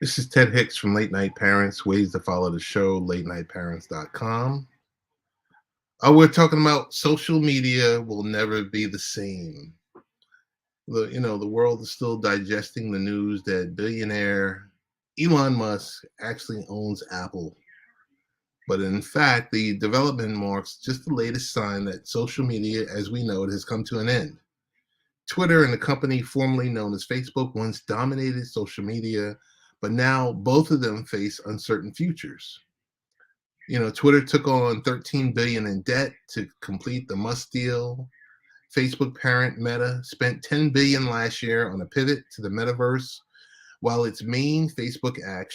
This is Ted Hicks from Late Night Parents, ways to follow the show, latenightparents.com. We're talking about social media will never be the same. The world is still digesting the news that billionaire Elon Musk actually owns Apple. But in fact, the development marks just the latest sign that social media, as we know it, has come to an end. Twitter and the company formerly known as Facebook once dominated social media, but now both of them face uncertain futures. Twitter took on 13 billion in debt to complete the Musk deal. Facebook parent Meta spent 10 billion last year on a pivot to the metaverse, while its main Facebook app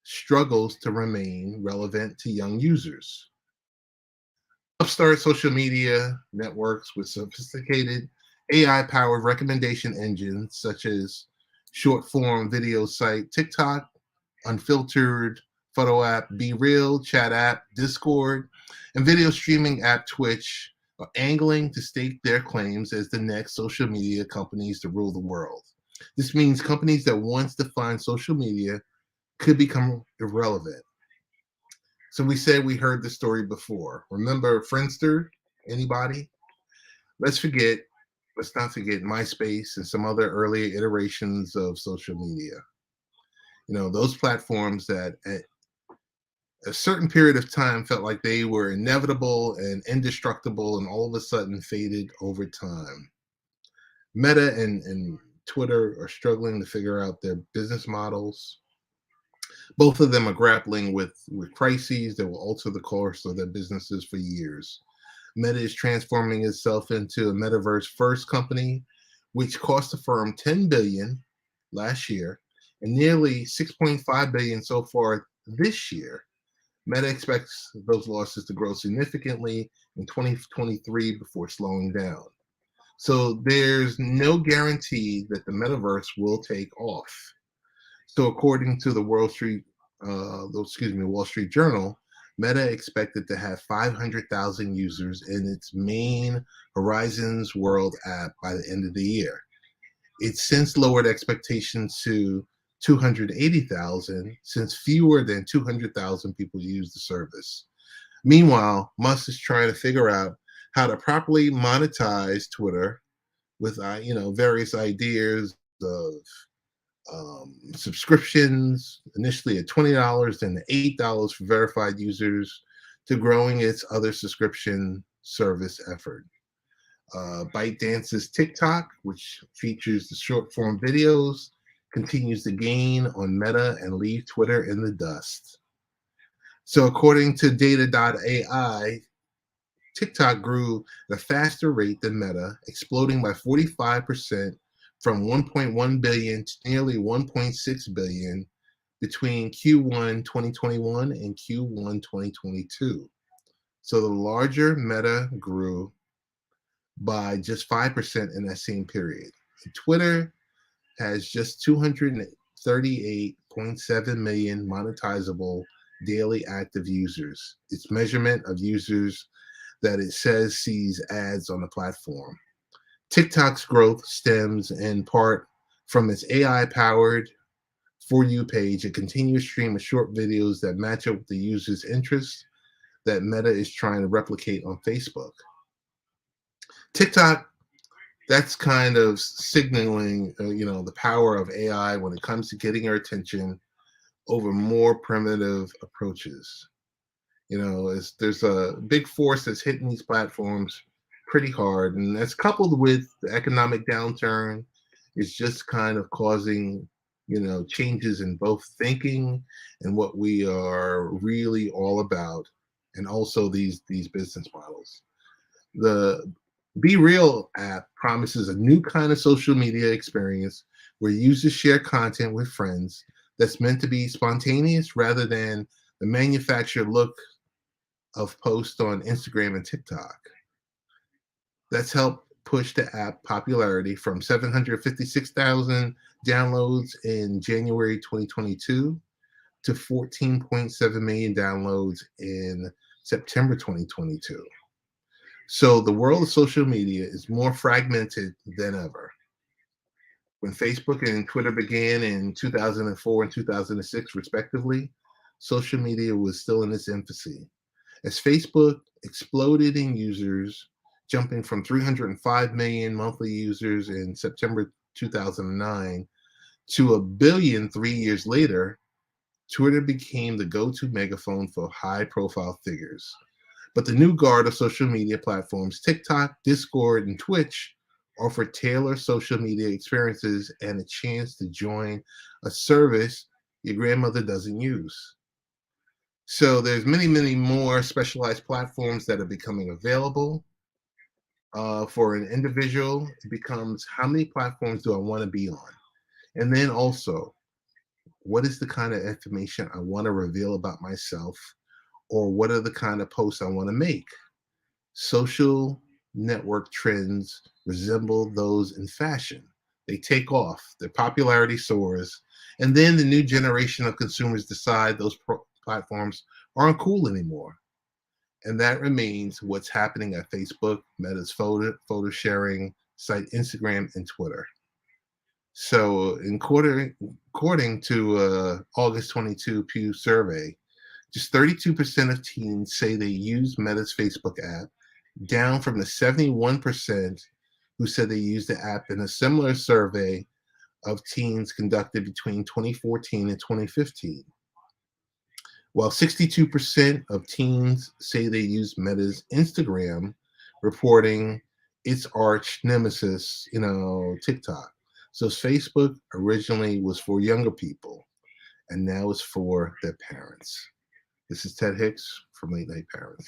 struggles to remain relevant to young users. Upstart social media networks with sophisticated AI-powered recommendation engines such as short-form video site TikTok, unfiltered photo app Be Real, chat app Discord, and video streaming app Twitch are angling to stake their claims as the next social media companies to rule the world. This means companies that once defined social media could become irrelevant. So we said we heard the story before. Remember Friendster? Anybody? Let's forget, let's not forget MySpace and some other earlier iterations of social media. Those platforms that at a certain period of time felt like they were inevitable and indestructible and all of a sudden faded over time. Meta and Twitter are struggling to figure out their business models. Both of them are grappling with crises that will alter the course of their businesses for years. Meta is transforming itself into a metaverse first company, which cost the firm 10 billion last year and nearly 6.5 billion so far this year. Meta expects those losses to grow significantly in 2023 before slowing down. So there's no guarantee that the metaverse will take off. So according to the Wall Street Journal, Meta expected to have 500,000 users in its main Horizons World app by the end of the year. It's since lowered expectations to 280,000 since fewer than 200,000 people use the service. Meanwhile, Musk is trying to figure out how to properly monetize Twitter with various ideas of subscriptions, initially at $20, then $8 for verified users, to growing its other subscription service effort. ByteDance's TikTok, which features the short form videos, continues to gain on Meta and leave Twitter in the dust. So, according to data.ai, TikTok grew at a faster rate than Meta, exploding by 45% from 1.1 billion to nearly 1.6 billion between Q1 2021 and Q1 2022. So the larger Meta grew by just 5% in that same period. Twitter has just 238.7 million monetizable daily active users. Its measurement of users that it says sees ads on the platform. TikTok's growth stems in part from its AI-powered For You page, a continuous stream of short videos that match up with the user's interests that Meta is trying to replicate on Facebook. TikTok, that's kind of signaling, the power of AI when it comes to getting your attention over more primitive approaches. There's a big force that's hitting these platforms pretty hard, and that's coupled with the economic downturn. It's just kind of causing, changes in both thinking and what we are really all about, and also these business models. The Be Real app promises a new kind of social media experience where users share content with friends that's meant to be spontaneous rather than the manufactured look of posts on Instagram and TikTok. That's helped push the app popularity from 756,000 downloads in January 2022 to 14.7 million downloads in September 2022. So the world of social media is more fragmented than ever, When Facebook and Twitter began in 2004 and 2006, respectively, social media was still in its infancy. As Facebook exploded in users, jumping from 305 million monthly users in September 2009 to a billion 3 years later, Twitter became the go-to megaphone for high-profile figures. But the new guard of social media platforms, TikTok, Discord, and Twitch, offer tailored social media experiences and a chance to join a service your grandmother doesn't use. So there's many more specialized platforms that are becoming available. For an individual, it becomes how many platforms do I want to be on? And then also, what is the kind of information I want to reveal about myself, or what are the kind of posts I want to make? Social network trends resemble those in fashion. They take off, their popularity soars, and then the new generation of consumers decide those platforms aren't cool anymore. And that remains what's happening at Facebook, Meta's photo sharing site, Instagram, and Twitter. So, according to August 22 Pew survey, just 32% of teens say they use Meta's Facebook app, down from the 71% who said they used the app in a similar survey of teens conducted between 2014 and 2015. While 62% of teens say they use Meta's Instagram, reporting its arch nemesis, TikTok. So Facebook originally was for younger people, and now it's for their parents. This is Ted Hicks from Late Night Parents.